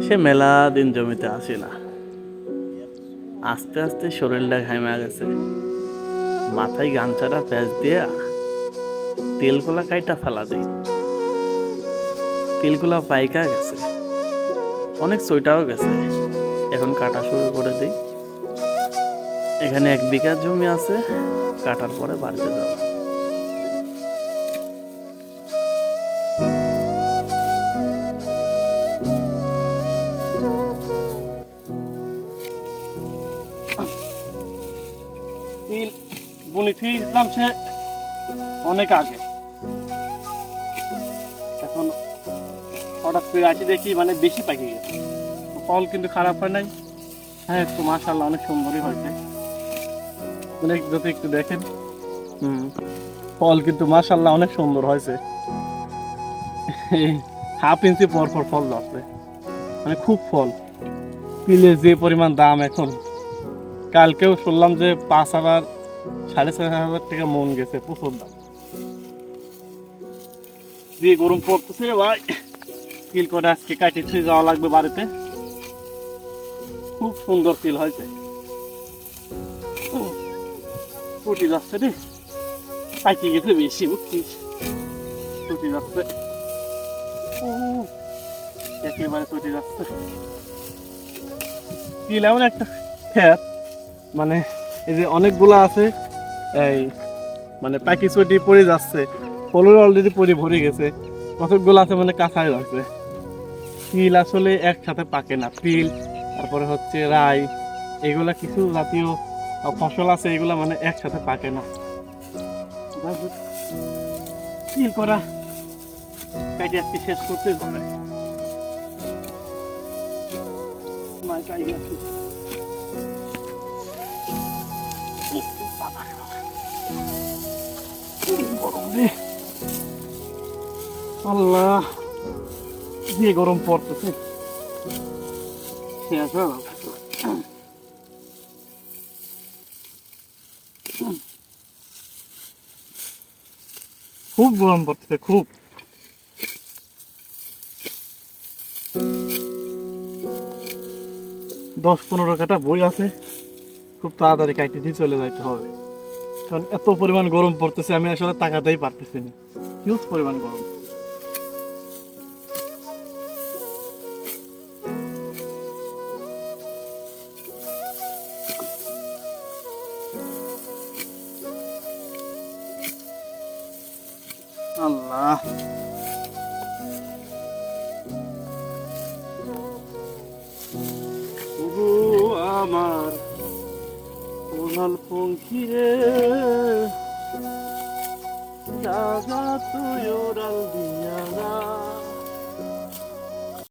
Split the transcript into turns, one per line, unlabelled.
সে মেলা দিন জমিতে আসি না। আস্তে আস্তে শরীরটা ঘামে গেছে, মাথায় গামছাটা প্যাঁচ দিয়া তেলগুলা কাইটা ফেলা দিই। তেলগুলা পাইকা গেছে, অনেক সইটাও গেছে। এখন কাটা শুরু করে দিই। এখানে 1 বিঘা জমি আছে, কাটার পরে বাড়িতে যাবো। তিল বুনি ফিরলাম সে অনেক আগে। এখন হঠাৎ করে আসি দেখি মানে বেশি পাকি গেছে। ফল কিন্তু খারাপ হয় নাই। হ্যাঁ, একটু মাশাআল্লাহ অনেক সুন্দরই হয়েছে। মানে যদি একটু দেখেন, ফল কিন্তু মাশাআল্লাহ অনেক সুন্দর হয়েছে। হাফ ইঞ্চি পর পর ফল ধরছে, মানে খুব ফল। তিলের যে পরিমাণ দাম এখন, কালকেও শুনলাম যে 5,000 6,500 টাকা মন গেছে, প্রচুর দাম। যে গরম পড়তেছে ভাই, তিল করে আজকে কাটিতে যাওয়া লাগবে বাড়িতে। খুব সুন্দর তিল হয়েছে, ফুটি যাচ্ছে রে, পাকি গেছে বেশি, বুঝছিস? ফুটি যাচ্ছে, একেবারে ফুটি যাচ্ছে। তিল এমন একটা ক্ষেত, মানে এই যে অনেকগুলা আছে, এই মানে পাকি চটি পড়ে যাচ্ছে, ফলও অলরেডি পরে ভরে গেছে, কতকগুলো আছে মানে কাঁচাই আছে। তিল আসলে একসাথে পাকে না। তিল, তারপরে হচ্ছে রাই, এগুলা কিছু জাতীয় ফসল আছে, এগুলা মানে একসাথে পাকে না। তিল করা কাটি আজকে শেষ করতে হবে। আল্লাহ, যে গরম পড়তেছে, শেষ হয়ে গেল। খুব গরম পড়তেছে, খুব। দশ 15 কাটা বই আছে, খুব তাড়াতাড়ি কাইটে দিয়ে চলে যাইতে হবে, কারণ এত পরিমাণ গরম পড়তেছে, আমি আসলে তাকাতেই পারতেছি না, হিউজ পরিমাণ গরম। আল্লাহ, আমার সোনাল পঙ্খী রে, তুই ওরাল দিয়া